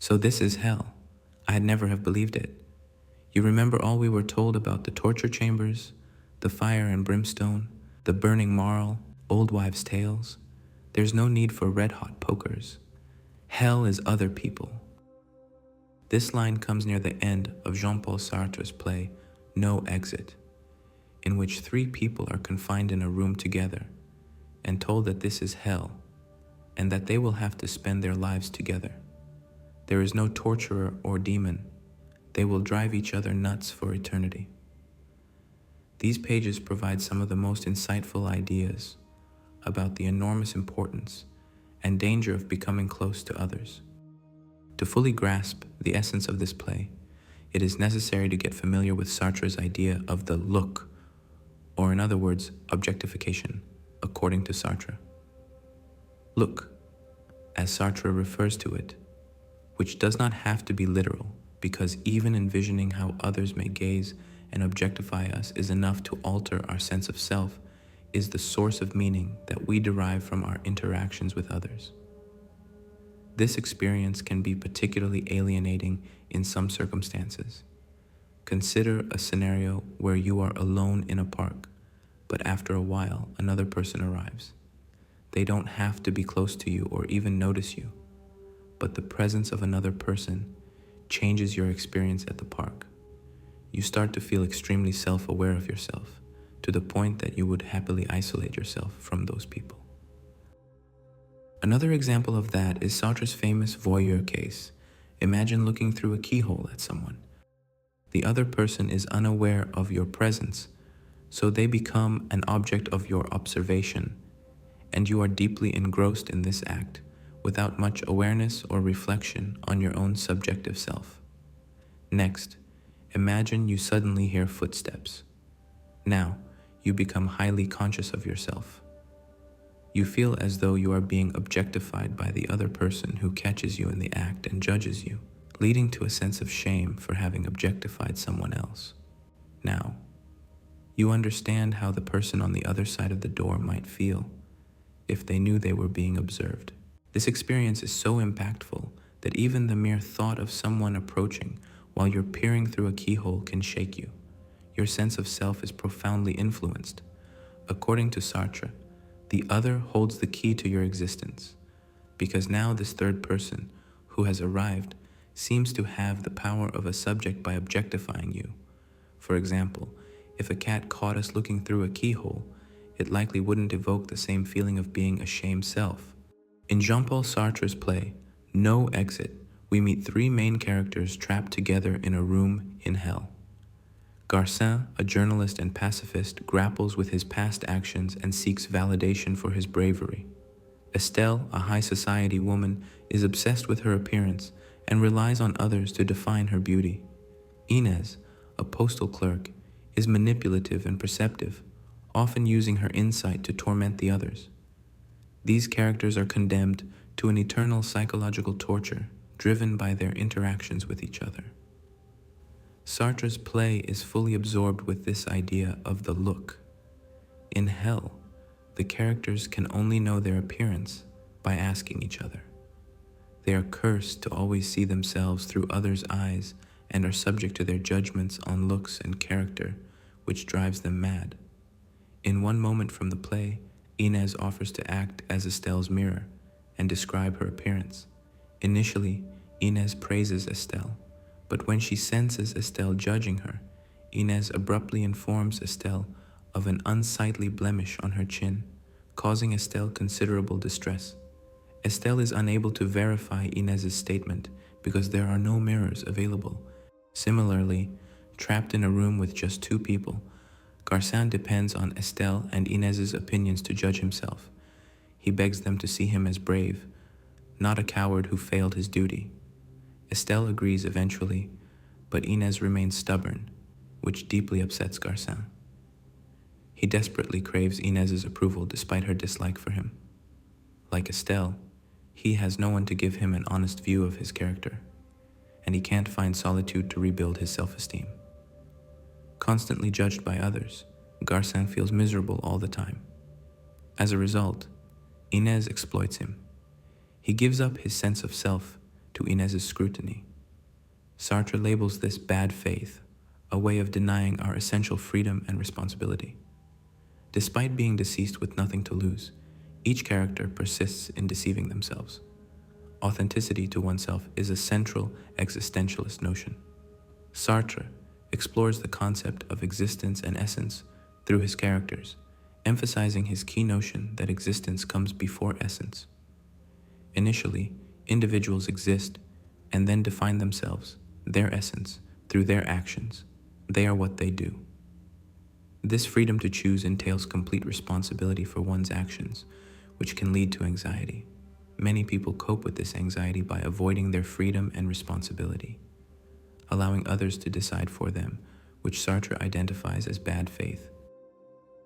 So this is hell. I'd never have believed it. You remember all we were told about the torture chambers, the fire and brimstone, the burning marl, old wives' tales? There's no need for red-hot pokers. Hell is other people. This line comes near the end of Jean-Paul Sartre's play, No Exit, in which three people are confined in a room together and told that this is hell and that they will have to spend their lives together. There is no torturer or demon. They will drive each other nuts for eternity. These pages provide some of the most insightful ideas about the enormous importance and danger of becoming close to others. To fully grasp the essence of this play, it is necessary to get familiar with Sartre's idea of the look, or in other words, objectification, according to Sartre. Look, as Sartre refers to it, which does not have to be literal, because even envisioning how others may gaze and objectify us is enough to alter our sense of self, is the source of meaning that we derive from our interactions with others. This experience can be particularly alienating in some circumstances. Consider a scenario where you are alone in a park, but after a while, another person arrives. They don't have to be close to you or even notice you, but the presence of another person changes your experience at the park. You start to feel extremely self-aware of yourself, to the point that you would happily isolate yourself from those people. Another example of that is Sartre's famous voyeur case. Imagine looking through a keyhole at someone. The other person is unaware of your presence, so they become an object of your observation, and you are deeply engrossed in this act without much awareness or reflection on your own subjective self. Next, imagine you suddenly hear footsteps. Now, you become highly conscious of yourself. You feel as though you are being objectified by the other person who catches you in the act and judges you, leading to a sense of shame for having objectified someone else. Now, you understand how the person on the other side of the door might feel if they knew they were being observed. This experience is so impactful that even the mere thought of someone approaching while you're peering through a keyhole can shake you. Your sense of self is profoundly influenced. According to Sartre, the other holds the key to your existence, because now this third person who has arrived seems to have the power of a subject by objectifying you. For example, if a cat caught us looking through a keyhole, it likely wouldn't evoke the same feeling of being a shamed self. In Jean-Paul Sartre's play, No Exit, we meet three main characters trapped together in a room in hell. Garcin, a journalist and pacifist, grapples with his past actions and seeks validation for his bravery. Estelle, a high society woman, is obsessed with her appearance and relies on others to define her beauty. Inez, a postal clerk, is manipulative and perceptive, often using her insight to torment the others. These characters are condemned to an eternal psychological torture driven by their interactions with each other. Sartre's play is fully absorbed with this idea of the look. In hell, the characters can only know their appearance by asking each other. They are cursed to always see themselves through others' eyes and are subject to their judgments on looks and character, which drives them mad. In one moment from the play, Inez offers to act as Estelle's mirror and describe her appearance. Initially, Inez praises Estelle, but when she senses Estelle judging her, Inez abruptly informs Estelle of an unsightly blemish on her chin, causing Estelle considerable distress. Estelle is unable to verify Inez's statement because there are no mirrors available. Similarly, trapped in a room with just two people, Garcin depends on Estelle and Inez's opinions to judge himself. He begs them to see him as brave, not a coward who failed his duty. Estelle agrees eventually, but Inez remains stubborn, which deeply upsets Garcin. He desperately craves Inez's approval despite her dislike for him. Like Estelle, he has no one to give him an honest view of his character, and he can't find solitude to rebuild his self-esteem. Constantly judged by others, Garcin feels miserable all the time. As a result, Inez exploits him. He gives up his sense of self to Inez's scrutiny. Sartre labels this bad faith, a way of denying our essential freedom and responsibility. Despite being deceased with nothing to lose, each character persists in deceiving themselves. Authenticity to oneself is a central existentialist notion. Sartre explores the concept of existence and essence through his characters, emphasizing his key notion that existence comes before essence. Initially, individuals exist and then define themselves, their essence, through their actions. They are what they do. This freedom to choose entails complete responsibility for one's actions, which can lead to anxiety. Many people cope with this anxiety by avoiding their freedom and responsibility, allowing others to decide for them, which Sartre identifies as bad faith.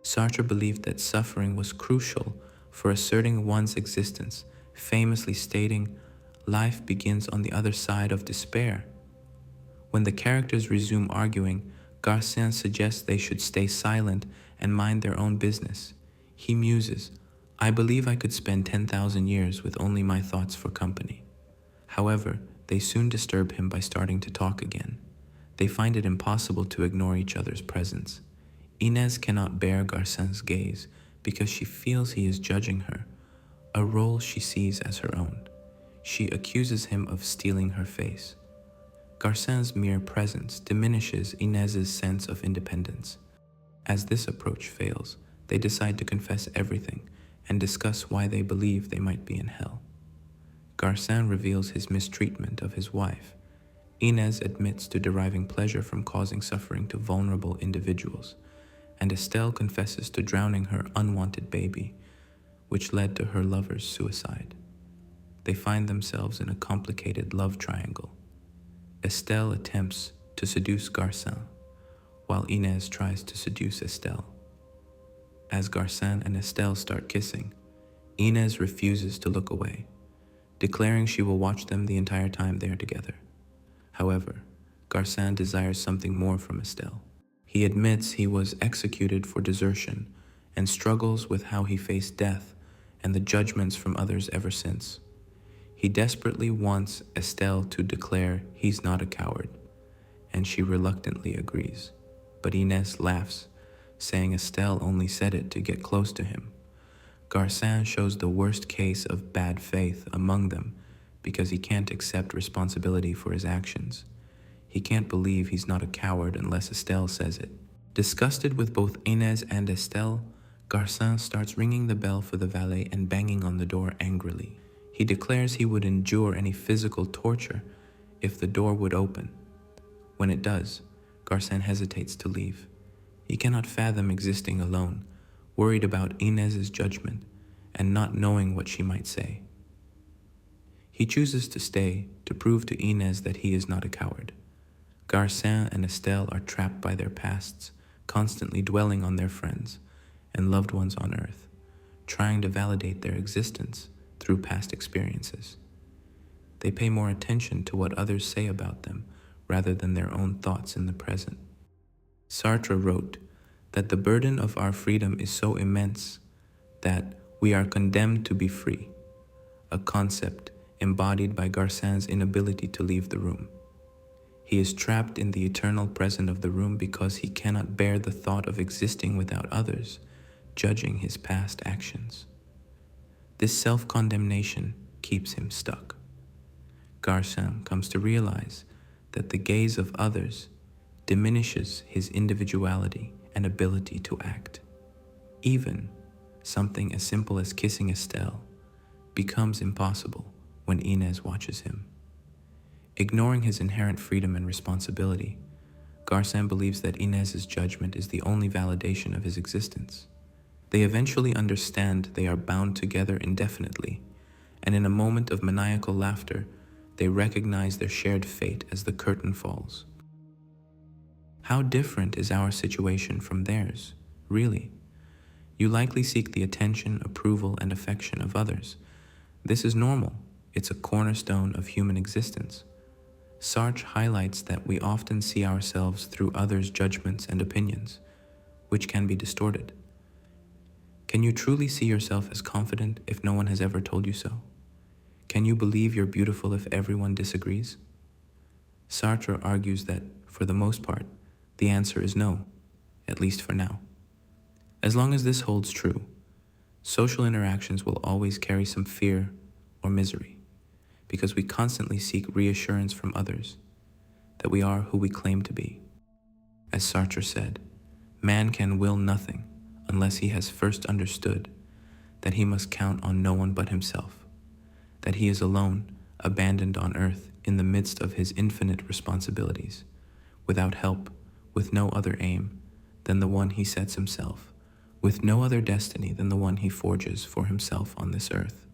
Sartre believed that suffering was crucial for asserting one's existence, famously stating, "Life begins on the other side of despair." When the characters resume arguing, Garcin suggests they should stay silent and mind their own business. He muses, "I believe I could spend 10,000 years with only my thoughts for company." However, they soon disturb him by starting to talk again. They find it impossible to ignore each other's presence. Inez cannot bear Garcin's gaze because she feels he is judging her, a role she sees as her own. She accuses him of stealing her face. Garcin's mere presence diminishes Inez's sense of independence. As this approach fails, they decide to confess everything and discuss why they believe they might be in hell. Garcin reveals his mistreatment of his wife. Inez admits to deriving pleasure from causing suffering to vulnerable individuals, and Estelle confesses to drowning her unwanted baby, which led to her lover's suicide. They find themselves in a complicated love triangle. Estelle attempts to seduce Garcin, while Inez tries to seduce Estelle. As Garcin and Estelle start kissing, Inez refuses to look away, declaring she will watch them the entire time they are together. However, Garcin desires something more from Estelle. He admits he was executed for desertion and struggles with how he faced death and the judgments from others ever since. He desperately wants Estelle to declare he's not a coward, and she reluctantly agrees. But Inez laughs, saying Estelle only said it to get close to him. Garcin shows the worst case of bad faith among them because he can't accept responsibility for his actions. He can't believe he's not a coward unless Estelle says it. Disgusted with both Inez and Estelle, Garcin starts ringing the bell for the valet and banging on the door angrily. He declares he would endure any physical torture if the door would open. When it does, Garcin hesitates to leave. He cannot fathom existing alone, worried about Inez's judgment and not knowing what she might say. He chooses to stay to prove to Inez that he is not a coward. Garcin and Estelle are trapped by their pasts, constantly dwelling on their friends and loved ones on earth, trying to validate their existence through past experiences. They pay more attention to what others say about them rather than their own thoughts in the present. Sartre wrote that the burden of our freedom is so immense that we are condemned to be free, a concept embodied by Garcin's inability to leave the room. He is trapped in the eternal present of the room because he cannot bear the thought of existing without others, judging his past actions. This self-condemnation keeps him stuck. Garcin comes to realize that the gaze of others diminishes his individuality and ability to act. Even something as simple as kissing Estelle becomes impossible when Inez watches him. Ignoring his inherent freedom and responsibility, Garcin believes that Inez's judgment is the only validation of his existence. They eventually understand they are bound together indefinitely, and in a moment of maniacal laughter, they recognize their shared fate as the curtain falls. How different is our situation from theirs, really? You likely seek the attention, approval, and affection of others. This is normal. It's a cornerstone of human existence. Sartre highlights that we often see ourselves through others' judgments and opinions, which can be distorted. Can you truly see yourself as confident if no one has ever told you so? Can you believe you're beautiful if everyone disagrees? Sartre argues that, for the most part, the answer is no, at least for now. As long as this holds true, social interactions will always carry some fear or misery, because we constantly seek reassurance from others that we are who we claim to be. As Sartre said, man can will nothing unless he has first understood that he must count on no one but himself, that he is alone, abandoned on earth in the midst of his infinite responsibilities, without help, with no other aim than the one he sets himself, with no other destiny than the one he forges for himself on this earth.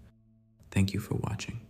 Thank you for watching.